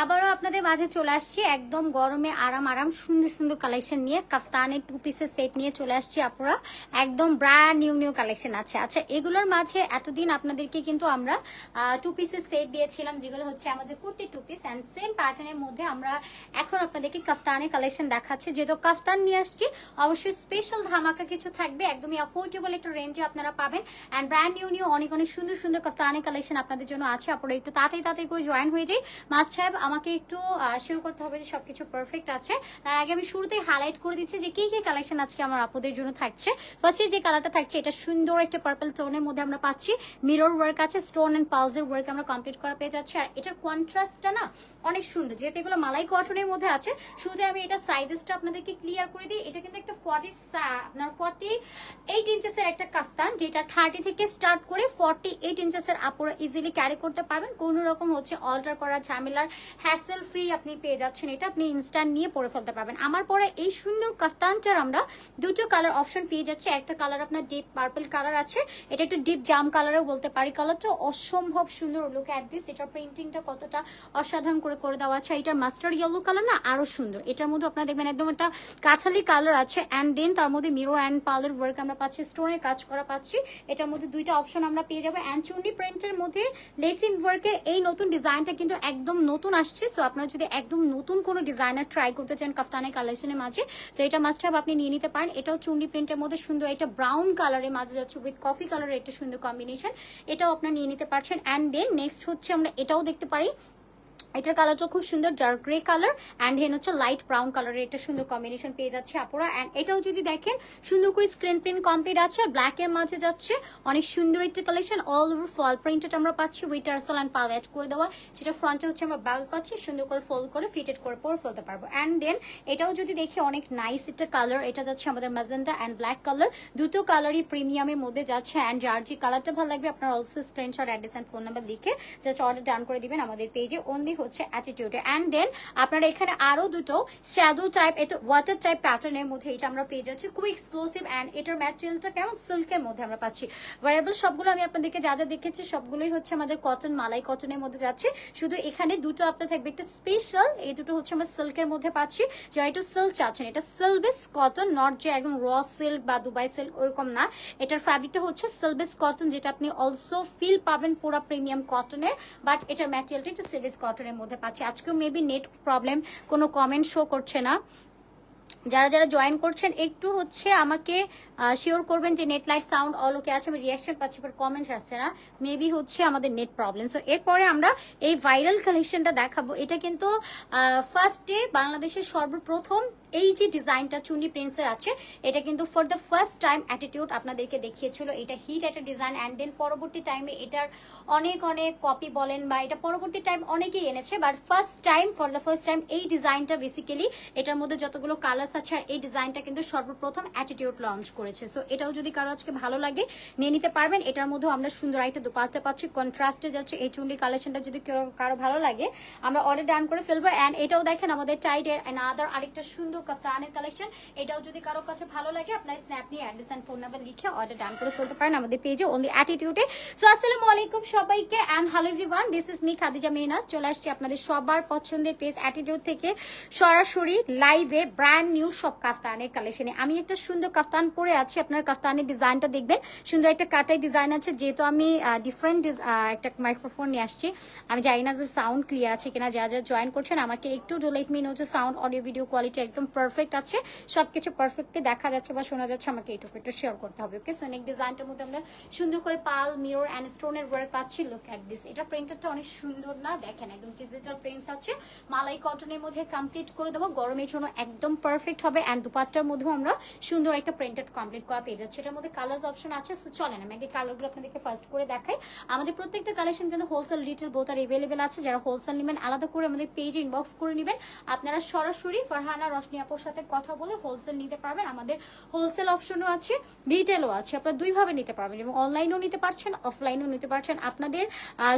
আবারও আপনাদের মাঝে চলে আসছি একদম গরমে আরাম আরাম সুন্দর সুন্দর কালেকশন নিয়ে কাফতানের 2 পিসের সেট নিয়ে চলে আসছি আপুরা একদম ব্র্যান্ড নিউ কালেকশন আছে। আচ্ছা এগুলোর মাঝে এতদিন আপনাদেরকে কিন্তু আমরা 2 পিসের সেট দিয়েছিলাম যেগুলো হচ্ছে আমাদের কুর্তি 2 পিস এন্ড সেম প্যাটার্নের মধ্যে আমরা এখন আপনাদেরকে কাফতানের কালেকশন দেখাচ্ছি। যেহেতু কাফতান নিয়ে আসছি অবশ্যই স্পেশাল ধামাকা কিছু থাকবে, একদমই অ্যাফোর্ডেবল একটা রেঞ্জে আপনারা পাবেন এন্ড ব্র্যান্ড নিউ অনেক সুন্দর সুন্দর কাফতানের কালেকশন আপনাদের জন্য আছে। আপনারা একটু তাড়াতাড়ি করে জয়েন হয়ে যাই। মাস্ট হ্যাভ আমাকে একটু শিওর করতে হবে যে সবকিছু পারফেক্ট আছে। তার আগে আমি শুরুতেই হাইলাইট করে দিচ্ছি যে কি কালেকশন আজকে আমার আপুদের জন্য থাকছে। ফার্স্টে যে কালারটা থাকছে এটা সুন্দর একটা পার্পল টোনের মধ্যে আমরা পাচ্ছি, মিরর ওয়ার্ক আছে, স্টোন এন্ড পালসের ওয়ার্ক আমরা কমপ্লিট করা পেয়ে যাচ্ছি। আর এটার কন্ট্রাস্টটা না অনেক সুন্দর, যেহেতু এগুলো মালাই কটনের মধ্যে আছে। শুরুতে আমি এটা সাইজেসটা আপনাদেরকে ক্লিয়ার করে দিই। এটা কিন্তু একটা 48 ইঞ্চেসের একটা কাফতান, যেটা 30 থেকে স্টার্ট করে 48 ইঞ্চেসের আপুরা ইজিলি ক্যারি করতে পারবেন। কোনো রকম হচ্ছে অল্টার করা ঝামেলার হ্যাসেল ফ্রি আপনি পেয়ে যাচ্ছেন। এটা আপনি ইনস্ট্যান্ট নিয়ে পরে ফেলতে পারবেন। আমার পরে এই সুন্দর কাফতানটার আমরা দুটো কালার অপশন পেয়ে যাচ্ছি। একটা কালার আপনার ডিপ পার্পল কালার আছে, এটা একটু ডিপ জাম কালারও বলতে পারি। কালারটা অসম্ভব সুন্দর, লুক অ্যাট দিস। এটার প্রিন্টিংটা কতটা অসাধারণ করে দেওয়া আছে। এটার মাস্টার্ড ইয়েলো কালার না আরো সুন্দর। এটার মধ্যে আপনারা দেখবেন একদম একটা কাঁঠালি কালার আছে এন্ড দেন তার মধ্যে মিরর এন্ড পার্লের ওয়ার্ক আমরা পাচ্ছি, স্টোনের কাজ করা পাচ্ছি। এটার মধ্যে দুইটা অপশন আমরা পেয়ে যাবো এন্ড চুন্নি প্রিন্টের মধ্যে লেসিং ওয়ার্কে এই নতুন ডিজাইনটা কিন্তু একদম নতুন আসছে। সো আপনারা যদি একদম নতুন কোনো ডিজাইনার ট্রাই করতে চান কাফতানের কালেকশনের মাঝে, সো এটা মাস্ট হ্যাভ আপনি নিয়ে নিতে পারেন। এটাও চুন্নি প্রিন্টের মধ্যে সুন্দর, এটা ব্রাউন কালারের মাঝে যাচ্ছে উইথ কফি কালারের একটা সুন্দর কম্বিনেশন, এটাও আপনারা নিয়ে নিতে পারছেন। এন্ড দেন নেক্সট হচ্ছে আমরা এটাও দেখতে পারি, এটার কালারটা খুব সুন্দর ডার্ক গ্রে কালার এন্ড হেন হচ্ছে লাইট ব্রাউন কালারের একটা সুন্দর কম্বিনেশন পেয়ে যাচ্ছে আপুরা। এন্ড এটাও যদি দেখেন সুন্দর করে স্ক্রিন প্রিন্ট কমপ্লিট আছে, ব্ল্যাক এর মাঝে যাচ্ছে অনেক সুন্দর একটা collection. All over full printed আমরা পাচ্ছি উইথ টার্সেল এন্ড পাল অ্যাড করে দেওয়া, যেটা ফ্রন্টে হচ্ছে আমরা বেল্ট পাচ্ছি, সুন্দর করে ফোল্ড করে ফিটেড করে পরে ফেলতে পারবো। এন্ড দেন এটাও যদি দেখি অনেক নাইস একটা কালার, এটা যাচ্ছে আমাদের ম্যাজেন্টা এন্ড ব্ল্যাক কালার, দুটো কালারই প্রিমিয়ামের মধ্যে যাচ্ছে। এন্ড যার যে কালারটা ভালো লাগবে আপনারা also screenshot address and phone number লিখে জাস্ট অর্ডার ডান করে দিবেন আমাদের পেজে। অনলি হচ্ছে অ্যাটিটিউডে। এন্ড দেন আপনারা এখানে আরো দুটো শ্যাডো টাইপ, এটা ওয়াটার টাইপ প্যাটার্নের মধ্যে এটা আমরা পেয়ে যাচ্ছি, খুব এক্সক্লুসিভ। এন্ড এটার ম্যাটেরিয়ালটা কেমন সিল্কের মধ্যে আমরা পাচ্ছি। ভ্যারিয়েবল সবগুলো আমি আপনাদেরকে যা দেখেছি সবগুলোই হচ্ছে আমাদের কটন, মালাই কটনের মধ্যে যাচ্ছে। শুধু এখানে দুটো আপনার থাকবে একটা স্পেশাল, এই দুটো হচ্ছে আমরা সিল্কের মধ্যে পাচ্ছি। যারা একটু সিল্ক চাচ্ছেন, এটা সিল্কবেস কটন, নট যে একদম র সিল্ক বা দুবাই সিল্ক ওরকম না। এটার ফ্যাব্রিকটা হচ্ছে সিল্কবেস কটন, যেটা আপনি অলসো ফিল পাবেন পুরো প্রিমিয়াম কটনের, বাট এটার ম্যাটেরিয়ালটা একটু সিল্কবেস কটনের মধ্যে পাচ্ছি। আজকে মেবি নেট প্রবলেম, কোনো কমেন্ট শো করছে না। যারা জয়েন করছেন একটু হচ্ছে আমাকে শিওর করবেন যে নেট লাইট সাউন্ড অল ওকে আছে। আমি রিয়াকশন পাচ্ছি বাট কমেন্টস আসছে না, মেবি হচ্ছে আমাদের নেট প্রবলেম। সো এরপরে আমরা এই ভাইরাল কালেকশনটা দেখাবো। এটা কিন্তু ফার্স্ট ডে বাংলাদেশের সর্বপ্রথম এই যে ডিজাইনটা চুন্নি প্রিন্টসের আছে, এটা কিন্তু for the first time attitude আপনাদেরকে দেখিয়েছিল। এটা হিট একটা ডিজাইন এন্ড দেন পরবর্তী টাইমে এটার অনেক কপি বলেন বা এটা পরবর্তী টাইম অনেকেই এনেছে, but for the first time এই ডিজাইনটা বেসিক্যালি এটার মধ্যে যতগুলো কালার্স আছে আর এই ডিজাইনটা কিন্তু সর্বপ্রথম অ্যাটিটিউড লঞ্চ করেছে। সো এটাও যদি কারো আজকে ভালো লাগে নিয়ে নিতে পারবেন। এটার মধ্যেও আমরা সুন্দর একটা দোপাট্টা পাচ্ছি, কন্ট্রাস্টে যাচ্ছে। এই চুন্নি কালেকশনটা যদি কারো ভালো লাগে আমরা অর্ডার ডান করে ফেলবো। এন্ড এটাও দেখেন আমাদের টাইটের আরেকটা সুন্দর কাফতানের কালেকশন, এটাও যদি কারো কাছে ভালো লাগে আপনার স্ন্যাপ নিয়ে অ্যাড্রেস এন্ড ফোন নাম্বার লিখে অর্ডার ডান করে ফেলতে পারেন আমাদের পেজে অনলি অ্যাটিটিউডে। সো আসসালামু আলাইকুম সবাইকে and hello everyone, this is me Khadija Mehnaz. চলে আসছি আপনাদের সবার পছন্দের পেজ অ্যাটিটিউড থেকে সরাসরি লাইভে ব্র্যান্ড নিউ সব কাফতানের কালেকশনে। আমি একটা সুন্দর কাফতান পরে আছি, আপনার কাফতানের ডিজাইনটা দেখবেন সুন্দর একটা কাটাই ডিজাইন আছে। যেহেতু আমি ডিফারেন্ট একটা মাইক্রোফোন নিয়ে আসছি, আমি জানি না যে সাউন্ড ক্লিয়ার আছে কিনা। যা জয়েন করছেন আমাকে একটু লেট মি নো যে সাউন্ড অডিও ভিডিও কোয়ালিটি একদম পারফেক্ট আছে, সবকিছু পারফেক্টলি দেখা যাচ্ছে বা শোনা যাচ্ছে, আমাকে এইটুকু একটু শেয়ার করতে হবে। ওকে, সো নেক ডিজাইনটার মধ্যে আমরা সুন্দর করে পাল, মিরর এন্ড স্টোনের ওয়ার্ক পাচ্ছি। লুক অ্যাট দিস, এটা প্রিন্টারটা অনেক সুন্দর না, দেখেন একদম ডিজিটাল প্রিন্টস আছে, মালাই কটনের মধ্যে কমপ্লিট করে দেবো, গরমের জন্য একদম পারফেক্ট হবে। এন্ড দুপাট্টার মধ্যেও আমরা সুন্দর একটা প্রিন্টেড কমপ্লিট করা পেয়ে যাচ্ছে। এটার মধ্যে কালার্স অপশন আছে। সো চলেন আমি আগে কালারগুলো আপনাদেরকে ফার্স্ট করে দেখাই। আমাদের প্রত্যেকটা কালেকশন কিন্তু হোলসেল রিটেল বোথ আর এভেলেবেল আছে। যারা হোলসেল নেবেন আলাদা করে আমাদের পেজে ইনবক্স করে নেবেন। আপনারা সরাসরি ফারহানা রশনি আপুর সাথে কথা বলে হোলসেল নিতে পারবেন। আমাদের হোলসেল অপশনও আছে, রিটেলও আছে, আপনারা দুইভাবে নিতে পারবেন এবং অনলাইনেও নিতে পারছেন, অফলাইনেও নিতে পারছেন। আপনাদের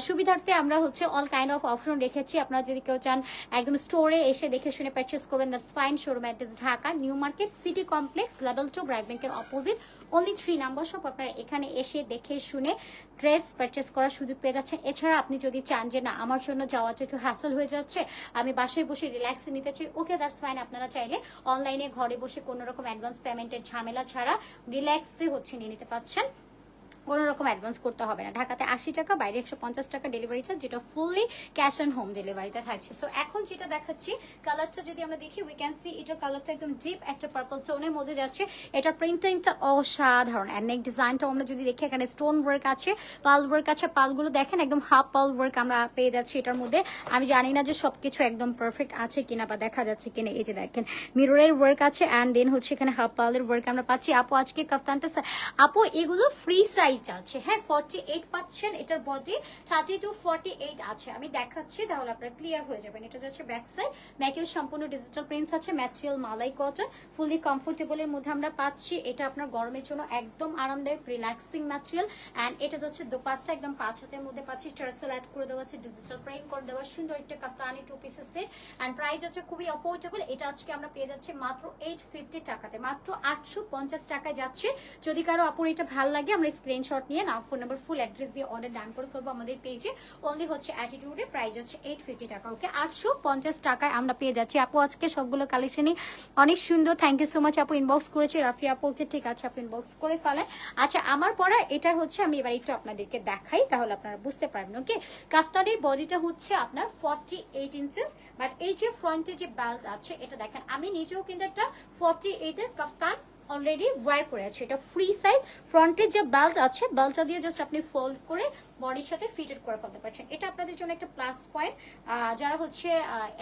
সুবিধার্থে আমরা হচ্ছে অল কাইন্ড অফ অপশন রেখেছি। আপনারা যদি কেউ চান একদম স্টোরে এসে দেখে শুনে পারচেস করবেন, that's fine. Showroom address office Dhaka new market city complex level 2 BRAC ব্যাংকের অপোজিট অনলি 3 নাম্বার শপ। আপনারা এখানে এসে দেখে শুনে ড্রেস পারচেস করার সুযোগ পেয়ে যাচ্ছেন। এছাড়া আপনি যদি চান যে না আমার জন্য যাওয়াটা একটু হ্যাসেল হয়ে যাচ্ছে, আমি বাসায় বসে রিল্যাক্সে নিতে চাই, ওকে দ্যাটস ফাইন। আপনারা চাইলে অনলাইনে ঘরে বসে কোনো রকম অ্যাডভান্স পেমেন্টের ঝামেলা ছাড়া রিল্যাক্সে হচ্ছে নিয়ে নিতে পারছেন, কোনো রকম অ্যাডভান্স করতে হবে না। ঢাকাতে 80 টাকা, বাইরে 150 টাকা ডেলিভারি চার্জ, যেটা ফুললি ক্যাশ অন হোম ডেলিভারিতে থাকছে। সো এখন যেটা দেখাচ্ছি কালারটা যদি আমরা দেখি, উই ক্যান সি এটার কালারটা একদম ডিপ একটা পার্পল টোনের মধ্যে যাচ্ছে। এটার প্রিন্টিংটা অসাধারণ। অ্যান্ড নেক ডিজাইনটাও আমরা যদি দেখি এখানে স্টোন ওয়ার্ক আছে, পাল ওয়ার্ক আছে। পালগুলো দেখেন একদম হাফ পাল ওয়ার্ক আমরা পেয়ে যাচ্ছি এটার মধ্যে। আমি জানি না যে সবকিছু একদম পারফেক্ট আছে কিনা বা দেখা যাচ্ছে কিনা। এই যে দেখেন মিররের ওয়ার্ক আছে অ্যান্ড দেন হচ্ছে এখানে হাফ পালের ওয়ার্ক আমরা পাচ্ছি। আপু আজকে কাফতানটা আপু এগুলো ফ্রি সাইজ আছে, হ্যাঁ 48 পাচ্ছেন। এটার বডি 30 to 48 আছে। আমি দেখাচ্ছি তাহলে আপনারা ক্লিয়ার হয়ে যাবেন। এটা যাচ্ছে ব্যাক সাইড, ব্যাকের সম্পূর্ণ ডিজিটাল প্রিন্টস আছে, ম্যাটেরিয়াল মালাই কটন, ফুলি কমফোর্টেবলের মধ্যে আমরা পাচ্ছি। এটা আপনার গরমের জন্য একদম আরামদায়ক রিল্যাক্সিং ম্যাটেরিয়াল। অ্যান্ড এটা যাচ্ছে দোপাট্টা একদম 5 হাতের মধ্যে পাচ্ছি, টার্সেল অ্যাড করে দেওয়া আছে, ডিজিটাল প্রিন্ট করে দেওয়া, সুন্দর একটা কাফতানি 2 পিসের সেট। অ্যান্ড প্রাইস হচ্ছে খুবই অফোর্ডেবল। এটা আজকে আমরা পেয়ে যাচ্ছি মাত্র 850 টাকাতে, মাত্র 850 টাকায় যাচ্ছে। যদি কারো আপুর এটা ভালো লাগে আমরা স্ক্রিনশট নিয়ে নাম ফোন নাম্বার ফুল অ্যাড্রেস দিয়ে অর্ডার ডান করে ফেলবো আমাদের পেজে। অনলি হচ্ছে অ্যাটিটিউডে প্রাইস হচ্ছে 850 টাকা। ওকে 850 টাকায় আমরা পেয়ে যাচ্ছি। আপু আজকে সবগুলো কালেকশনই অনেক সুন্দর, থ্যাংক ইউ সো মাচ। আপু ইনবক্স করেছি রাফি আপু, ওকে ঠিক আছে আপু ইনবক্স করে ফেলেন। আচ্ছা আমার পরা এটা হচ্ছে, আমি এবার একটু আপনাদেরকে দেখাই তাহলে আপনারা বুঝতে পারবেন। ওকে কাফতানের বডিটা হচ্ছে আপনার 48 ইঞ্চেস, বাট এই যে ফ্রন্টে যে বেল্ট আছে এটা দেখেন, আমি নিজেও কিন্তু একটা 48 এর কাফতান অলরেডি ওয়্যার করে আছে। এটা ফ্রি সাইজ, ফ্রন্টের যে বেল্ট আছে বেল্টটা দিয়ে জাস্ট আপনি ফোল্ড করে বডির সাথে ফিটেড করে ফেলতে পারছেন। এটা আপনাদের জন্য একটা প্লাস পয়েন্ট। যারা হচ্ছে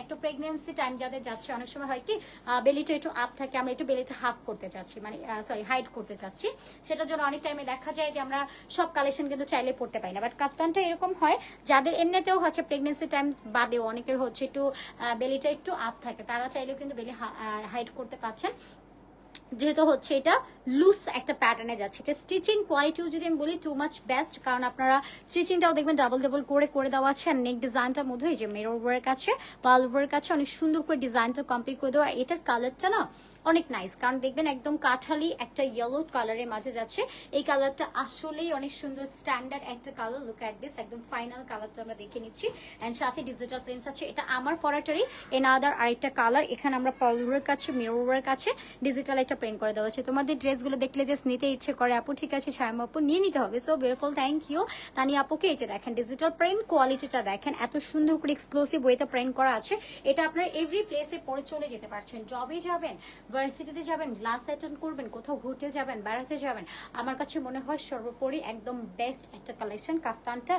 একটু প্রেগনেন্সি টাইম যাদের যাচ্ছে, অনেক সময় হয় কি বেলিটা একটু আপ থাকে, আমরা একটু বেলিটা হাফ করতে চাচ্ছি, মানে সরি হাইড করতে চাচ্ছি, সেটার জন্য অনেক টাইমে দেখা যায় যে আমরা সব কালেকশন কিন্তু চাইলে পড়তে পারি না। বাট কাফতানটা এরকম হয় যাদের এমনিতেও হচ্ছে প্রেগনেন্সি টাইম বাদেও অনেকের হচ্ছে একটু বেলিটা একটু আপ থাকে, তারা চাইলেও কিন্তু বেলি হাইড করতে পারছেন, যেহেতু হচ্ছে এটা লুজ একটা প্যাটার্নে যাচ্ছে। এটা স্টিচিং কোয়ালিটিও যদি আমি বলি টু মাচ বেস্ট, কারণ আপনারা স্টিচিংটাও দেখবেন ডাবল ডাবল করে দেওয়া আছে। আর নেক ডিজাইনটার মধ্যে এই যে মিরর ওয়ার্ক আছে, পাল ওয়ার্ক আছে, অনেক সুন্দর করে ডিজাইনটা কমপ্লিট করে দেওয়া। আর এটার কালারটা না অনেক নাইস, কারণ দেখবেন একদম কাঠালি একটা ইয়েলো কালারের মাঝে যাচ্ছে। এই কালারটা আসলেই অনেক সুন্দর, স্ট্যান্ডার্ড একটা কালার। লুক অ্যাট দিস, একদম ফাইনাল কালারটা আমরা দেখে নিচ্ছি। অ্যান্ড সাথে ডিজিটাল প্রিন্টস আছে। এটা আমার পরাটারই এনাদার আরেকটা কালার। এখানে আমরা পাল ওয়ার্ক আছে, মিরর ওয়ার্ক আছে, ডিজিটাল একটা প্রিন্ট করে দেওয়া আছে। তোমাদের ড্রেসগুলো দেখলে জাস্ট নিতে ইচ্ছে করে আপু, ঠিক আছে শায়মা আপু নিয়ে নিতে হবে। সো বিউটিফুল, থ্যাংক ইউ তানি আপুকে। এই যে দেখেন ডিজিটাল প্রিন্ট কোয়ালিটিটা দেখেন, এত সুন্দর করে এক্সক্লুসিভ ওয়েতে প্রিন্ট করা আছে। এটা আপনারা এভরি প্লেসে পরে চলে যেতে পারছেন, জবে যাবেন, ভার্সিটিতে যাবেন, ক্লাস অ্যাটেন্ড করবেন, কোথাও ঘুরতে যাবেন, বেড়াতে যাবেন, আমার কাছে মনে হয় সর্বোপরি একদম বেস্ট একটা কালেকশন। কাফতানটা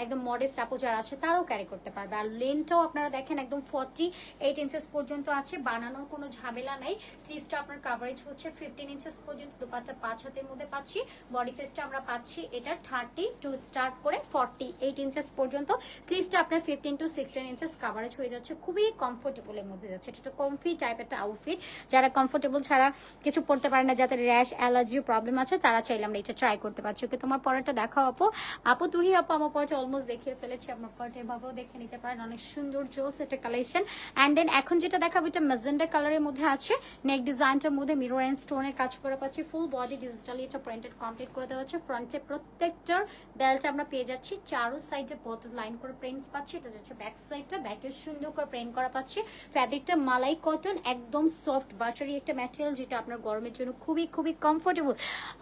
একদম মডেস্ট আপু যারা আছে তারাও ক্যারি করতে পারবে। আর লেন্থটাও আপনারা দেখেন একদম 48 ইঞ্চেস পর্যন্ত আছে, বানানোর কোনো ঝামেলা নাই। স্লিভসটা আপনার কাভারেজ হচ্ছে 15 ইঞ্চেস পর্যন্ত, দুপাট্টা 5 হাতের মধ্যে পাচ্ছি। বডি সাইজটা আমরা পাচ্ছি এটা 30 টু স্টার্ট করে 48 ইঞ্চেস পর্যন্ত। স্লিভসটা আপনার 15 to 16 ইঞ্চেস কাভারেজ হয়ে যাচ্ছে, খুবই কমফোর্টেবলের মধ্যে যাচ্ছে। এটা একটা কমফি টাইপ একটা আউটফিট, যারা কমফোর্টেবল ছাড়া কিছু পড়তে পারে না, যাদের র্যাশ অ্যালার্জির প্রবলেম আছে তারা চাইলে আমরা এটা ট্রাই করতে পারছি। ওকে তোমার পরাটা দেখাও আপু। আপু তুই আপু আমার পরাটা অলমোস্ট দেখিয়ে ফেলেছি, আমার পরাটা এভাবেও দেখে নিতে পারেন, অনেক সুন্দর জোস একটা কালেকশন। অ্যান্ড দেন এখন যেটা দেখাবো এটা ম্যাজেন্ডা কালারের মধ্যে আছে, নেক ডিজাইনটার মধ্যে মিরর অ্যান্ড স্টোনের কাজ করে পাচ্ছি, ফুল বডি ডিজিটালি এটা প্রিন্টেড কমপ্লিট করে দেওয়া হচ্ছে। ফ্রন্টে প্রত্যেকটার বেল্ট আমরা পেয়ে যাচ্ছি, চারো সাইডে বটল লাইন করে প্রিন্টস পাচ্ছি। এটা যাচ্ছে ব্যাক সাইডটা, ব্যাকে সুন্দর করে প্রিন্ট করা পাচ্ছি। ফ্যাব্রিকটা মালাই কটন, একদম সফট বাটারি একটা ম্যাটেরিয়াল, যেটা আপনার গরমের জন্য খুবই খুবই কমফোর্টেবল।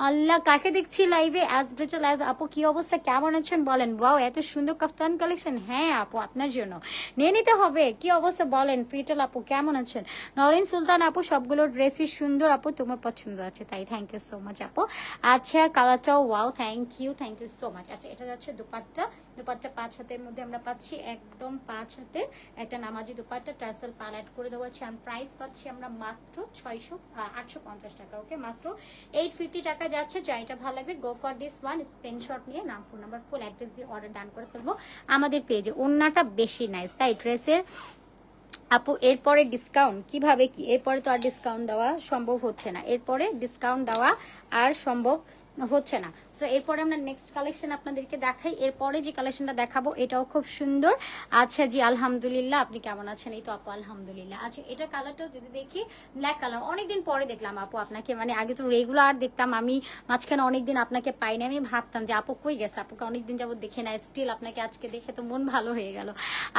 আল্লাহ কাকে দেখছি লাইভে, অ্যাজ ব্রিটাল অ্যাজ আপু, কি অবস্থা, কেমন আছেন বলেন? ওয়াও এত সুন্দর কাফতান কালেকশন। হ্যাঁ আপু আপনার জন্য নিয়ে নিতে হবে। কি অবস্থা বলেন প্রিটাল আপু, কেমন আছেন? নরিন সুলতান আপু সবগুলো ড্রেসই সুন্দর আপু, তোমার পছন্দ আছে তাই, থ্যাংক ইউ সো মাচ আপু। আচ্ছা কালারটাও wow, thank you so much. আচ্ছা এটা যাচ্ছে দুপাট্টা, দুপাট্টা 5 হাতের মধ্যে আমরা পাচ্ছি, একদম 5 হাতের একটা নামাজি দুপাট্টা, টার্সেল পাল অ্যাড করে দেওয়া আছে। আর প্রাইস পাচ্ছি আমরা মাত্র 850 টাকা। ওকে মাত্র 850 টাকা যাচ্ছে। যাইটা ভালো লাগবে go for this one, screenshot নিয়ে নাম ফোন নাম্বার ফুল অ্যাড্রেস দিয়ে অর্ডার ডান করে ফেলবো আমাদের পেজে। ওন্নাটা বেশি নাইস তাই ড্রেসের আপু। এরপরে ডিসকাউন্ট কিভাবে কি, এরপরে তো আর ডিসকাউন্ট দেওয়া সম্ভব হচ্ছে না, এরপরে ডিসকাউন্ট দেওয়া আর সম্ভব হচ্ছে না। সো এরপরে আমরা নেক্সট কালেকশন আপনাদেরকে দেখাই। এরপরে যে কালেকশনটা দেখাবো এটাও খুব সুন্দর। আচ্ছা জি আলহামদুলিল্লাহ, আপনি কেমন আছেন? এই তো আপু আলহামদুলিল্লাহ। আচ্ছা এটা কালারটাও যদি দেখি ব্ল্যাক কালার, অনেকদিন পরে দেখলাম আপু আপনাকে, মানে আগে তো রেগুলার দেখতাম আমি, মাঝখানে অনেকদিন আপনাকে পাইনি। আমি ভাবতাম যে আপু কই গেছে, আপুকে অনেকদিন যাবত দেখে নাই, স্টিল আপনাকে আজকে দেখে তো মন ভালো হয়ে গেল।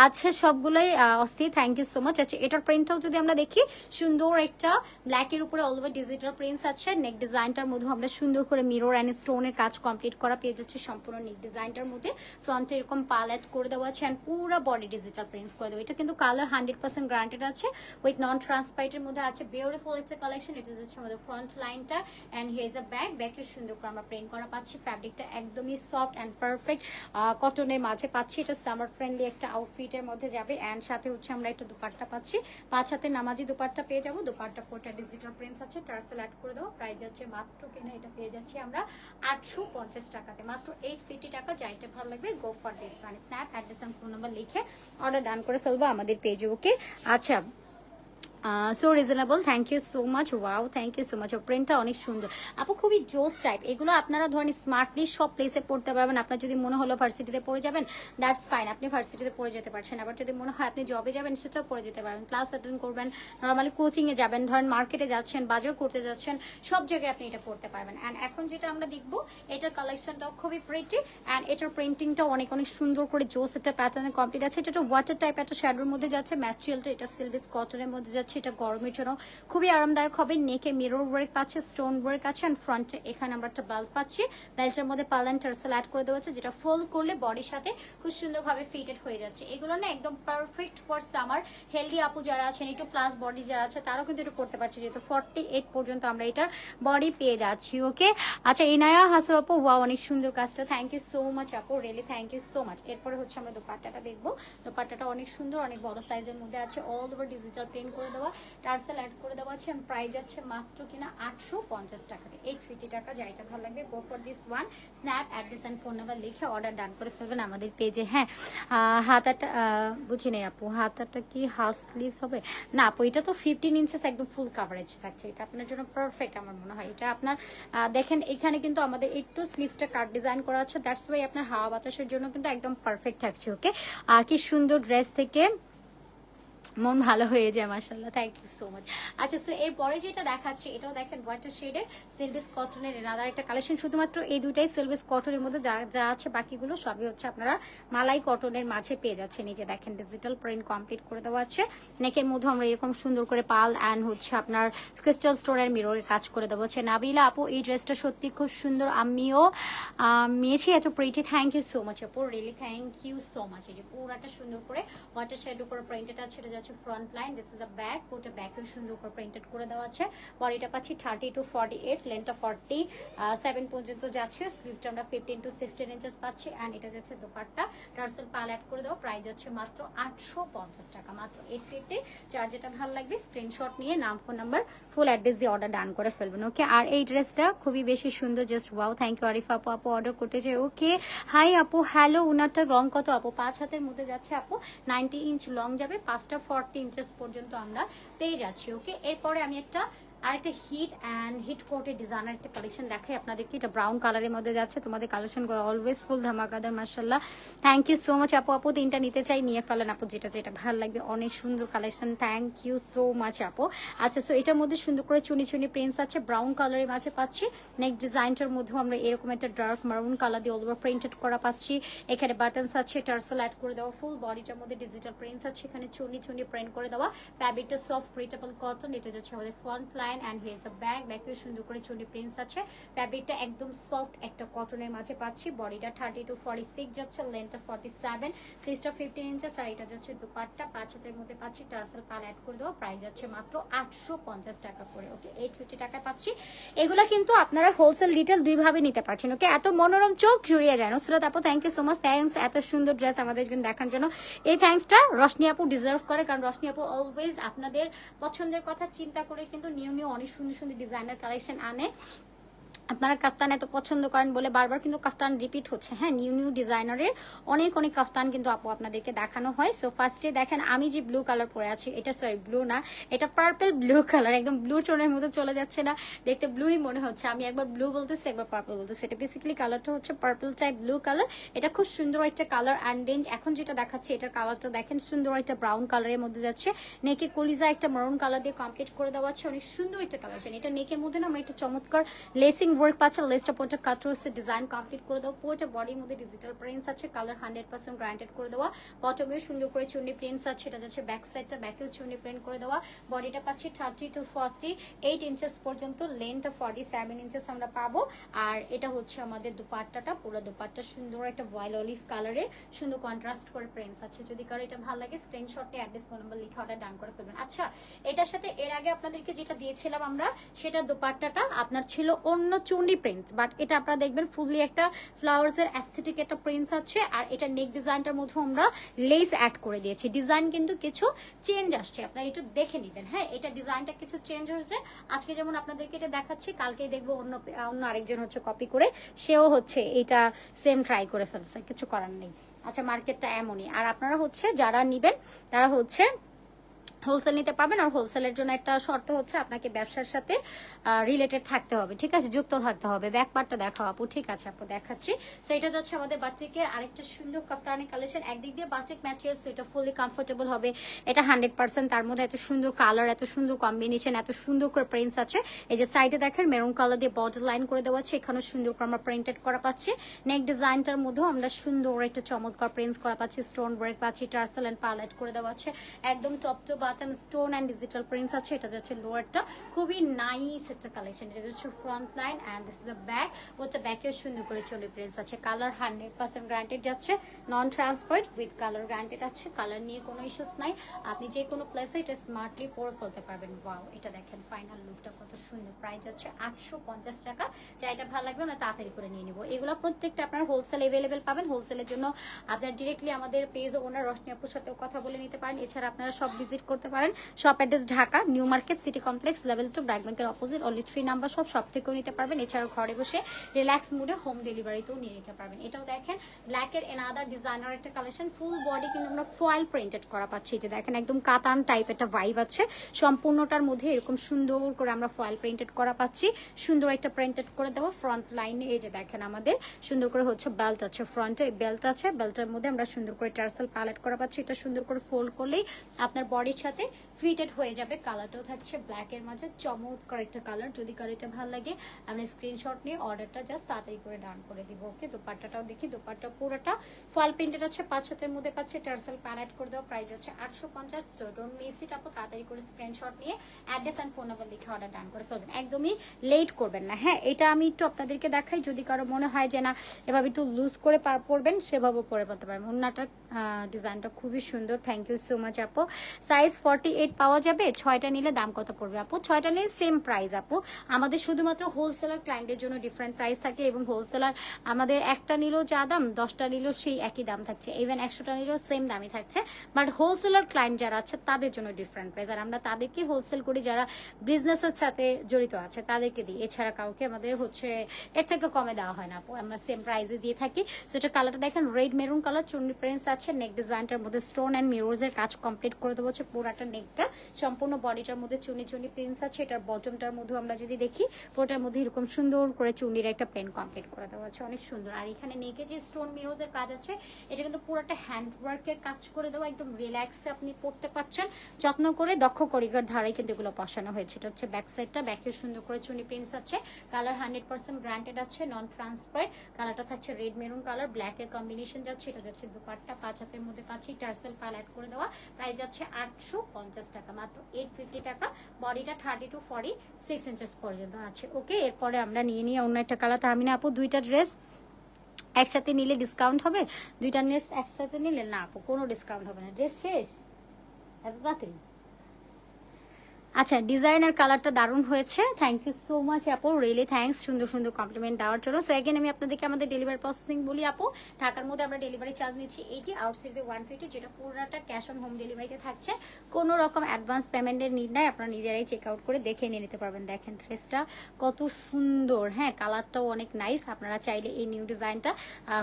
আচ্ছা সবগুলোই অস্থির, থ্যাংক ইউ সো মাচ। আচ্ছা এটার প্রিন্টটাও যদি আমরা দেখি, সুন্দর একটা ব্ল্যাকের উপরে অল ওভার ডিজিটাল প্রিন্টস আছে। নেক ডিজাইনটার মধ্যে আমরা সুন্দর করে মিরর অ্যান্ড স্টোনের কাজ কমপ্লিট করা পেয়ে যাচ্ছে সম্পূর্ণ নেক ডিজাইনটার মধ্যে। ফ্রন্টে এরকম পালেট করে দেওয়া আছে অ্যান্ড পুরো বডি ডিজিটাল প্রিন্টস করে দেওয়া। এটা কিন্তু কালার 100% গ্যারান্টেড আছে, উইথ নন ট্রান্সপারেন্টের মধ্যে আছে। বিউটিফুল একটা কালেকশন। এটা হচ্ছে আমাদের ফ্রন্ট লাইনটা and here is a back. ব্যাকে সুন্দর করে আমরা প্রিন্ট করা পাচ্ছি। ফ্যাব্রিকটা একদমই সফট অ্যান্ড পারফেক্ট কটনের মাঝে পাচ্ছি। এটা সামার ফ্রেন্ডলি একটা আউটফিটের মধ্যে যাবে অ্যান্ড সাথে হচ্ছে আমরা একটা দুপাট্টা পাচ্ছি, 5 হাতে নামাজি দুপাট্টা পেয়ে যাবো। দুপাট্টা কোটা ডিজিটাল প্রিন্টস আছে, টার্সেল অ্যাড করে দেবো। প্রাইস যাচ্ছে মাত্র কিনা এটা পেয়ে যাচ্ছি আমরা 850 টাকাতে, মাত্র 850 টাকা। যাইতে ভালো লাগবে go for this one. Snap address and phone number লিখে অর্ডার ডান করে ফেলবো আমাদের পেজে। ওকে আচ্ছা so reasonable, thank you so much. Wow thank you so much. প্রিন্টটা অনেক সুন্দর আপু, খুবই জোস টাইপ। এগুলো আপনারা ধরেন স্মার্টলি সব প্লেসে পড়তে পারবেন। আপনার যদি মনে হলো ভার্সিটিতে পড়ে যাবেন, দ্যাটস ফাইন, আপনি ভার্সিটিতে পড়ে যেতে পারছেন। আবার যদি মনে হয় আপনি জবে যাবেন, সেটাও পড়ে যেতে পারবেন। ক্লাস অ্যাটেন্ড করবেন, নর্মালি কোচিংয়ে যাবেন, ধরেন মার্কেটে যাচ্ছেন, বাজার করতে যাচ্ছেন, সব জায়গায় আপনি এটা পড়তে পারবেন। অ্যান্ড এখন যেটা আমরা দেখবো, এটার কালেকশনটাও খুবই প্রিটি অ্যান্ড এটার প্রিন্টিংটাও অনেক অনেক সুন্দর করে জোস একটা প্যাটার্নের কমপ্লিট আছে। এটা একটা ওয়াটার টাইপ একটা শ্যাডোর মধ্যে যাচ্ছে। ম্যাটেরিয়ালটা এটা সিলভিস কটনের মধ্যে যাচ্ছে। এটা গরমের জন্য খুবই আরামদায়ক হবে। নেকে মিরর ওয়ার্ক পাচ্ছে, স্টোন ওয়ার্ক আছে এন্ড ফ্রন্টে এখানে আমরা একটা বেল্ট পাচ্ছি। বেল্টের মধ্যে পাল এন্ড টার্সেল অ্যাড করে দেওয়া আছে, যেটা ফোল্ড করলে বডির সাথে খুব সুন্দরভাবে ফিটেড হয়ে যাচ্ছে। এগুলো না একদম পারফেক্ট ফর সামার। হেলদি আপু যারা আছেন, একটু প্লাস বডি যারা আছে, তারাও কিন্তু এটা করতে পারছে, যেহেতু 48 পর্যন্ত আমরা এটার বডি পেয়ে যাচ্ছি। ওকে আচ্ছা ইনায়া হাসু আপু, ওয়াও অনেক সুন্দর কাজটা, থ্যাংক ইউ সো মাচ আপু, really thank you so much. এরপরে হচ্ছে আমরা দোপাট্টাটা দেখবো। দোপাট্টাটা অনেক সুন্দর, অনেক বড় সাইজের মধ্যে আছে, অল ওভার ডিজিটাল প্রিন্ট করে দেওয়া, টার্সেল অ্যাড করে দেওয়া আছে। প্রাইস যাচ্ছে মাত্র কিনা 850 টাকাতে, 850 টাকা। যাইটা ভালো লাগবে go for this one. Snap address and phone number লিখে অর্ডার ডান করে ফেলবেন আমাদের পেজে। হ্যাঁ হাতাটা বুঝি নেই আপু, হাতাটা কি হাফ স্লিভস হবে? না আপু, এটা তো 15 ইঞ্চেস একদম ফুল কাভারেজ থাকছে। এটা আপনার জন্য পারফেক্ট আমার মনে হয়। এটা আপনার দেখেন এখানে কিন্তু আমাদের একটু স্লিভসটা কাট ডিজাইন করা আছে, দ্যাটস ওয়াই আপনার হাওয়া বাতাসের জন্য কিন্তু একদম পারফেক্ট থাকছে। ওকে কি সুন্দর ড্রেস থেকে মন ভালো হয়ে যায় মাশাআল্লাহ, থ্যাংক ইউ সো মাচ। আচ্ছা সো এরপরে যেটা দেখাচ্ছি, এটাও দেখেন ওয়াটার শেডের সিলভিস কটনের এনাদার একটা কালেকশন। শুধুমাত্র এই দুটাই সিলভিস কটনের মধ্যে, যা যা আছে বাকিগুলো সবই হচ্ছে আপনারা মালাই কটনের মাঝে পেয়ে যাচ্ছেন। এই যে দেখেন ডিজিটাল প্রিন্ট কমপ্লিট করে দেওয়া আছে। নেকের মধ্যে আমরা এরকম সুন্দর করে পাল অ্যান্ড হচ্ছে আপনার ক্রিস্টাল স্টোনের মিররের কাজ করে দেওয়া আছে। নাবিলা আপু এই ড্রেসটা সত্যি খুব সুন্দর, আমিও মেয়েছি, এত pretty, thank you so much আপু, really thank you so much. এই যে পুরাটা সুন্দর করে ওয়াটার শেড উপরে প্রিন্টেড আছে। এটা যাচ্ছে front line, this is the back. পুরোটা ব্যাকেও সুন্দর করে প্রিন্টেড করে দেওয়া আছে। বডিটা পাচ্ছি 30 to 48, লেন্থটা 47 পর্যন্ত যাচ্ছে। স্লিভটা আমরা 15 to 16 ইঞ্চেস পাচ্ছি অ্যান্ড এটা যাচ্ছে দোপাট্টা, টার্সেল পাল অ্যাড করে দেওয়া। প্রাইস যাচ্ছে মাত্র 850 টাকা, মাত্র 850। যার যেটা ভালো লাগবে স্ক্রিনশট নিয়ে নাম ফোন নাম্বার ফুল অ্যাড্রেস দিয়ে অর্ডার ডান করে ফেলবেন। ওকে আর এই ড্রেসটা খুবই বেশি সুন্দর, just wow, thank you Arifa আপু। আপু অর্ডার করতে চাই। ওকে হাই আপু, হ্যালো। উনারটার লং কত আপু? 5 হাতের মধ্যে যাচ্ছে আপু, 90 ইঞ্চ লং যাবে, 5টা 40 ইঞ্চেস পর্যন্ত আমরা পেয়ে যাচ্ছি। ওকে এরপরে আমি একটা আরেকটা হিট অ্যান্ড হিট কোটের ডিজাইনার একটা কালেকশন দেখাই আপনাদেরকে। এটা ব্রাউন কালারের মধ্যে যাচ্ছে। তোমাদের কালেকশন করে অলওয়েজ ফুল ধামাকাদার মাশাআল্লাহ, থ্যাংক ইউ সো মাচ আপু। আপু তিনটা নিতে চাই, নিয়ে ফেলেন আপু, যেটা যেটা ভালো লাগবে। অনেক সুন্দর collection, thank you so much আপু। আচ্ছা সো এটার মধ্যে সুন্দর করে চুনি চুনি প্রিন্টস আছে, ব্রাউন কালারের মাঝে পাচ্ছি। নেক ডিজাইনটার মধ্যেও আমরা এরকম একটা ডার্ক মারুন কালার দিয়ে অল ওভার প্রিন্টেড করা পাচ্ছি। এখানে বাটনস আছে, টার্সেল অ্যাড করে দেওয়া, ফুল বডিটার মধ্যে ডিজিটাল প্রিন্টস আছে। এখানে চুনি চুনি প্রিন্ট করে দেওয়া, ফ্যাব্রিকটা সফট ব্রিটেবল কটন। এটা যাচ্ছে আমাদের front line and here a back. ব্যাকে সুন্দর করে চুনি প্রিন্টস আছে। ফ্যাব্রিকটা একদম সফট একটা কটনের মাঝে পাচ্ছি। বডিটা 30 to 46 যাচ্ছে, লেন্থটা 47, স্লিভসটা 15 ইঞ্চেস আর এটা যাচ্ছে দুপাট্টা। 5 হাতের মধ্যে পাচ্ছি, টার্সেল পাল অ্যাড করে দেওয়া। প্রাইস যাচ্ছে মাত্র 850 টাকা করে। ওকে 850 টাকায় পাচ্ছি। এগুলা কিন্তু আপনারা হোলসেল রিটেল দুই ভাবে নিতে পারছেন। ওকে এত মনোরম, চোখ জুড়িয়ে যায়। নুসরাত আপু thank you so much, thanks এত সুন্দর ড্রেস আমাদের জন্য দেখার জন্য। এই থ্যাঙ্কসটা রশনি আপু ডিজার্ভ করে, কারণ রশনি আপু অলওয়েজ আপনাদের পছন্দের কথা চিন্তা করে কিন্তু নিউ নিউ অনেক সুন্দর সুন্দর ডিজাইনার কালেকশন আনে। আপনারা কাফতান এত পছন্দ করেন বলে বারবার কিন্তু কাফতান রিপিট হচ্ছে। হ্যাঁ, নিউ নিউ ডিজাইনারের অনেক অনেক কাফতান কিন্তু আপু আপনাদেরকে দেখানো হয়। সো ফার্স্টে দেখেন আমি যে ব্লু কালার পরে আছি, এটা সরি ব্লু না, এটা পার্পল ব্লু কালার, একদম ব্লু টোনের মধ্যে চলে যাচ্ছে না, দেখতে ব্লুই মনে হচ্ছে। আমি একবার ব্লু বলতেছি একবার পার্পল বলতেছি। এটা বেসিক্যালি কালারটা হচ্ছে পার্পল টাইপ ব্লু কালার, এটা খুব সুন্দর একটা কালার। অ্যান্ড দেন এখন যেটা দেখাচ্ছি এটার কালারটা দেখেন সুন্দর একটা ব্রাউন কালারের মধ্যে যাচ্ছে, নেকে কলিজা একটা মারুন কালার দিয়ে কমপ্লিট করে দেওয়া আছে, অনেক সুন্দর একটা কালার। এটা নেকের মধ্যে না আমরা একটা চমৎকার লেসিং ওয়ার্ক পাচ্ছে, লেসটা পুরোটা কাটরোসের ডিজাইন কমপ্লিট করে দেওয়া, পুরোটা বডির মধ্যে ডিজিটাল প্রিন্টস আছে, কালার 100% গ্রান্টেড করে দেওয়া, বটমে সুন্দর করে চুন্নি প্রিন্টস আছে, এটা যাচ্ছে ব্যাক সাইডটা, ব্যাকেও চুন্নি প্রিন্ট করে দেওয়া, বডিটা পাচ্ছি 30 to 48 ইঞ্চেস পর্যন্ত, লেন্থটা 47 ইঞ্চেস আমরা পাবো। আর এটা হচ্ছে আমাদের দুপাট্টাটা, পুরো দুপাট্টা সুন্দর একটা ভয়েল অলিভ কালারে সুন্দর কন্ট্রাস্ট করে প্রিন্টস আছে। যদি কারো এটা ভালো লাগে স্ক্রিনশটে অ্যাড্রেস ফোন নাম্বার লিখে অর্ডার ডান করে ফেলবেন। আচ্ছা, এটার সাথে এর আগে আপনাদেরকে যেটা দিয়েছিলাম আমরা, সেটা দুপাট্টাটা আপনার ছিল অন্য চুন্নি প্রিন্টস, বাট এটা আপনারা দেখবেন ফুললি একটা ফ্লাওয়ার্স এর অ্যাস্থেটিক একটা প্রিন্টস আছে। আর এটা নেক ডিজাইনটার মধ্যে আমরা লেস অ্যাড করে দিয়েছি, ডিজাইন কিন্তু কিছু চেঞ্জ আসছে, আপনারা একটু দেখে নেবেন। হ্যাঁ, এটা ডিজাইনটা কিছু চেঞ্জ হয়েছে, আজকে যেমন আপনাদেরকে এটা দেখাচ্ছি, কালকেই দেখবো অন্য অন্য আরেকজন হচ্ছে কপি করে সেও হচ্ছে এটা সেম ট্রাই করে ফেলছে, কিছু করার নেই। আচ্ছা, মার্কেটটা এমনই। আর আপনারা হচ্ছে যারা নিবেন তারা হচ্ছে হোলসেল নিতে পারবেন। আর হোলসেলের জন্য একটা শর্ত হচ্ছে আপনাকে ব্যবসার সাথে রিলেটেড থাকতে হবে, ঠিক আছে, যুক্ত থাকতে হবে। ব্যাক পার্টটা দেখাও আপু। ঠিক আছে আপু, দেখাচ্ছি। সো এটা যাচ্ছে আমাদের বাটিকের আরেকটা সুন্দর কাফতানি কালেকশন। একদিক দিয়ে বাটিক ম্যাটেরিয়াল, সো এটা ফুললি কমফোর্টেবল হবে, এটা 100%। তার মধ্যে এত সুন্দর কালার, এত সুন্দর কম্বিনেশন, এত সুন্দর করে প্রিন্টস আছে। এই যে সাইডে দেখেন মেরুন কালার দিয়ে বর্ডার লাইন করে দেওয়া আছে, এখানে সুন্দর করে আমরা প্রিন্টেড করা পাচ্ছি। নেক ডিজাইনটার মধ্যেও আমরা সুন্দর একটা চমৎকার প্রিন্টস করা পাচ্ছি, স্টোন ওয়ার্ক পাচ্ছি, টার্সেল এন্ড পালেট করে দেওয়া আছে, একদম top to bottom stone and digital prints আছে। এটা যাচ্ছে লোয়ারটা, খুবই নাইস একটা কালেকশন। এটা যাচ্ছে front line and this is a back, ওটা ব্যাকেও সুন্দর করে চলে প্রিন্টস আছে। কালার 100% গ্যারান্টেড যাচ্ছে, নন ট্রান্সপারেন্ট উইথ কালার গ্যারান্টেড আছে। কালার নিয়ে কোনো ইস্যুস নাই, আপনি যে কোনো প্লেসে এটা স্মার্টলি পরে ফেলতে পারবেন। ওয়াও, এটা দেখেন ফাইনাল লুকটা কত সুন্দর। প্রাইস যাচ্ছে 850 টাকা। যা এটা ভালো লাগবে না তাড়াতাড়ি করে নিয়ে নিব। এগুলো প্রত্যেকটা আপনার হোলসেল এভেলেবেল পাবেন। হোলসেলের জন্য আপনার ডিরেক্টলি আমাদের পেজ ওনার রশনি আপুর সাথেও কথা বলে নিতে পারেন। এছাড়া আপনারা সব ভিজিট করতে পারেন। Shop address Dhaka new market city complex level 2 BRAC ব্যাংকের অপোজিট, অনলি 3 নাম্বার সব থেকেও নিতে পারবেন। এছাড়াও ঘরে বসে রিল্যাক্স মুডে হোম ডেলিভারিতেও নিয়ে নিতে পারবেন। এটাও দেখেন ব্ল্যাকের এনাদার ডিজাইনার একটা কালেকশন, ফুল বডি কিন্তু আমরা ফয়েল প্রিন্টেড করা পাচ্ছি। যে দেখেন একদম কাতান টাইপ একটা ভাইব আছে, সম্পূর্ণটার মধ্যে এরকম সুন্দর করে আমরা ফয়েল প্রিন্টেড করা পাচ্ছি, সুন্দর একটা প্রিন্টেড করে দেওয়া ফ্রন্ট লাইনে। এই যে দেখেন আমাদের সুন্দর করে হচ্ছে বেল্ট আছে, ফ্রন্টে বেল্ট আছে, বেল্টের মধ্যে আমরা সুন্দর করে টার্সেল প্যালেট করা পাচ্ছি। এটা সুন্দর করে ফোল্ড করলেই আপনার বডির সাথে ফিটেড হয়ে যাবে। কালারটাও থাকছে ব্ল্যাক এর মাঝে, চমৎকার একটা কালার। যদি কারো এটা ভালো লাগে আমরা স্ক্রিনশট নিয়ে অর্ডারটা জাস্ট তাড়াতাড়ি করে ডান করে দিব। ওকে, দোপাট্টাটাও দেখি। দোপাট্টা পুরোটা ফয়েল প্রিন্টেড আছে, 5 হাতের মধ্যে পাচ্ছে, টার্সেল প্যালেট করে দেওয়া। প্রাইস হচ্ছে 850। তো ডোন্ট মিস ইট আপু, তাড়াতাড়ি করে স্ক্রিনশট নিয়ে অ্যাড্রেস এন্ড ফোন নাম্বার লিখে অর্ডার ডান করে ফেলবেন, একদমই লেট করবেন না। হ্যাঁ, এটা আমি একটু আপনাদেরকে দেখাই, যদি কারো মনে হয় যে না এভাবে একটু লুজ করে পরবেন সেভাবে পরে ফেলতে পারবেন। ওন্নাটার ডিজাইনটা খুবই সুন্দর। থ্যাংক ইউ সো মাচ আপু। সাইজ 48 পাওয়া যাবে। 6টা নিলে দাম কত পড়বে আপু? 6টা নিলে সেম প্রাইস আপু। আমাদের শুধুমাত্র হোলসেলার ক্লায়েন্টের জন্য ডিফারেন্ট প্রাইস থাকে, এবং হোলসেলার আমাদের একটা নিলেও যা দাম, 10টা নিলেও সেই একই দাম থাকছে, ইভেন 100টা নিলেও সেম দামই থাকছে। বাট হোলসেলার ক্লায়েন্ট যারা আছে তাদের জন্য ডিফারেন্ট প্রাইস, আর আমরা তাদেরকে হোলসেল করি যারা বিজনেসের সাথে জড়িত আছে তাদেরকে দিই। এছাড়া কাউকে আমাদের হচ্ছে এর থেকে কমে দেওয়া হয় না আপু, আমরা সেম প্রাইসে দিয়ে থাকি। সেটা কালারটা দেখেন রেড মেরুন কালার, চুন্নি প্রিন্টস আছে, নেক ডিজাইনটার মধ্যে স্টোন এন্ড মিররস এর কাজ কমপ্লিট করে দেবো। পুরাটা নেকটা, সম্পূর্ণ বডিটার মধ্যে চুনি চুনি প্রিন্টস আছে। এটার বটমটার মধ্যে আমরা যদি দেখি, পুরোটার মধ্যে এরকম সুন্দর করে চুনির একটা প্লেন কমপ্লিট করে দেওয়া আছে, অনেক সুন্দর। আর এখানে নেকে যে স্টোন মিররস এর কাজ আছে, এটা কিন্তু পুরোটা হ্যান্ড ওয়ার্কের কাজ করে দেওয়া, একদম রিল্যাক্সে আপনি পড়তে পারছেন। যত্ন করে দক্ষ করিগার ধারাই কিন্তু এগুলো বসানো হয়েছে। এটা হচ্ছে ব্যাক সাইডটা, ব্যাকে সুন্দর করে চুনি প্রিন্টস আছে, কালার 100% গ্রান্টেড আছে, নন ট্রান্সপারেন্ট। কালারটা থাকছে রেড মেরুন কালার, ব্ল্যাক এর কম্বিনেশন যাচ্ছে। এটা যাচ্ছে দুপাট্টা, 5 হাতের মধ্যে পাচ্ছি, টার্সেল প্যালেট করে দেওয়া। প্রাইস যাচ্ছে 850 টাকা, মাত্র 850 টাকা। বডিটা 30 to 46 ইঞ্চেস পর্যন্ত আছে। ওকে, এরপরে আমরা নিয়ে অন্য একটা কালার। তাহমিনা আপু, 2টা ড্রেস একসাথে নিলে ডিসকাউন্ট হবে? 2টা ড্রেস একসাথে নিলে না আপু, কোনো ডিসকাউন্ট হবে না। ড্রেস শেষ এত তাড়াতাড়ি? আচ্ছা, ডিজাইনার কালারটা দারুণ হয়েছে, থ্যাংক ইউ সো মাচ আপু, রিয়েলি থ্যাঙ্কস সুন্দর সুন্দর কমপ্লিমেন্ট দেওয়ার জন্য। সো এগেন আমি আপনাদেরকে আমাদের ডেলিভারি প্রসেসিং বলি আপু, ঢাকার মধ্যে আমরা ডেলিভারি চার্জ নিচ্ছি 80, আউটসাইডে 150, যেটা পুরোটা ক্যাশ অন হোম ডেলিভারিতে থাকছে। কোনো রকম অ্যাডভান্স পেমেন্টের নিড নাই, আপনারা নিজেরাই চেক আউট করে দেখে নিয়ে নিতে পারবেন। দেখেন ড্রেসটা কত সুন্দর, হ্যাঁ কালারটাও অনেক নাইস। আপনারা চাইলে এই নিউ ডিজাইনটা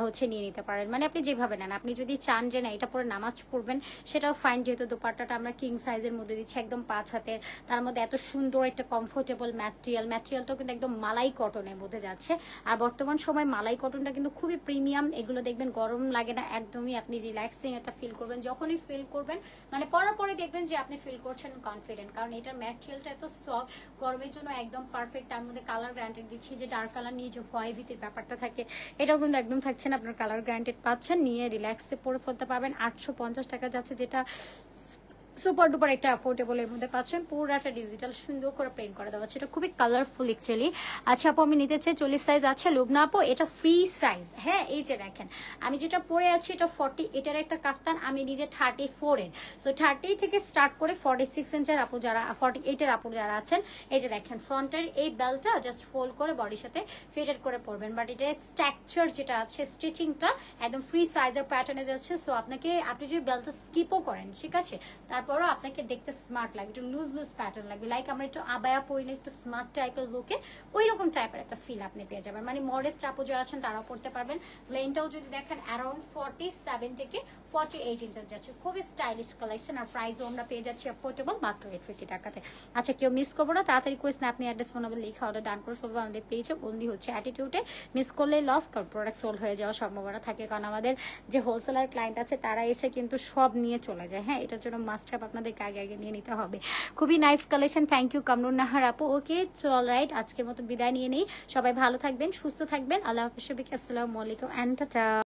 হচ্ছে নিয়ে নিতে পারেন, মানে আপনি যেভাবে নেন। আপনি যদি চান যে না এটা পরে নামাজ পড়বেন সেটাও ফাইন, যেহেতু দোপাট্টাটা আমরা কিং সাইজের মধ্যে দিচ্ছি, একদম 5 হাতের, তার মধ্যে এত সুন্দর একটা কমফোর্টেবল ম্যাটেরিয়ালটাও কিন্তু একদম মালাই কটনের মধ্যে যাচ্ছে। আর বর্তমান সময় মালাই কটনটা কিন্তু খুবই প্রিমিয়াম, এগুলো দেখবেন গরম লাগে না একদমই, আপনি রিল্যাক্সিং একটা ফিল করবেন যখনই ফিল করবেন, মানে পরার পরে দেখবেন যে আপনি ফিল করছেন কনফিডেন্ট, কারণ এটার ম্যাটেরিয়ালটা এত সফট, গরমের জন্য একদম পারফেক্ট। তার মধ্যে কালার গ্যারান্টেড দিচ্ছি, যে ডার্ক কালার নিয়ে যে ভয় ভীতির ব্যাপারটা থাকে এটাও কিন্তু একদম থাকছে না, আপনার কালার গ্যারান্টেড পাচ্ছেন, নিয়ে রিল্যাক্সে পরে ফেলতে পারবেন। 850 টাকা যাচ্ছে, যেটা সুপার ডুপার একটা অ্যাফোর্ডেবল এর মধ্যে পাচ্ছেন। পুরোটা ডিজিটাল সুন্দর করে প্রিন্ট করে দেওয়া, সেটা খুবই কালারফুল অ্যাকচুয়ালি। আচ্ছা আপু আমি নিতে চাই 40 সাইজ আছে, লুবনা আপু এটা ফ্রি সাইজ। হ্যাঁ এই যে দেখেন আমি যেটা পরে আছি এটা 40, এটার একটা কাফতান, আমি নিজে 34 এর। সো 30 থেকে স্টার্ট করে 46 ইঞ্চের আপু যারা, 48 এর আপু যারা আছেন, এই যে দেখেন ফ্রন্টের এই বেলটা জাস্ট ফোল্ড করে বডির সাথে ফিটেড করে পরবেন, বাট এটা স্ট্রাকচার যেটা আছে স্টিচিংটা একদম ফ্রি সাইজের প্যাটার্নে যাচ্ছে। সো আপনি যদি বেলটা স্কিপও করেন ঠিক আছে, তারপরও আপনাকে দেখতে স্মার্ট লাগবে, একটু লুজ লুজ প্যাটার্ন লাগবে, লাইক আমরা একটু আবায়া পরিলে একটু স্মার্ট টাইপের লুকে ওই রকম টাইপের একটা ফিল আপনি পেয়ে যাবেন। মানে মডেস্ট আপু যারা আছেন তারাও পড়তে পারবেন। লেনটাও যদি দেখেন অ্যারাউন্ড 47 থেকে 48 ইঞ্চেস যাচ্ছে, খুবই স্টাইলিশ কালেকশন। আর প্রাইসও আমরা পেয়ে যাচ্ছি অ্যাফোর্ডেবল মাত্র 850 টাকাতে। আচ্ছা কেউ মিস করবো না, তাড়াতাড়ি করে স্ন্যাপ নিয়ে অ্যাড্রেস ফোন নাম্বার লিখে অর্ডার ডান করে ফেলবো আমাদের পেজে। অনলি হচ্ছে অ্যাটিটিউডে, মিস করলে লস, কারণ প্রোডাক্ট সোল্ড হয়ে যাওয়ার সম্ভাবনা থাকে, কারণ আমাদের যে হোলসেলার ক্লায়েন্ট আছে তারা এসে কিন্তু সব নিয়ে চলে যায়। হ্যাঁ এটার জন্য মাস্ট হ্যাভ আপনাদেরকে আগে আগে নিয়ে নিতে হবে। খুবই nice collection, thank you Kamrun Nahar আপু। ওকে চল রাইট, আজকের মতো বিদায় নিয়ে নেই, সবাই ভালো থাকবেন সুস্থ থাকবেন, আল্লাহ হাফিজ, আসসালামু আলাইকুম এন্ড টাটা।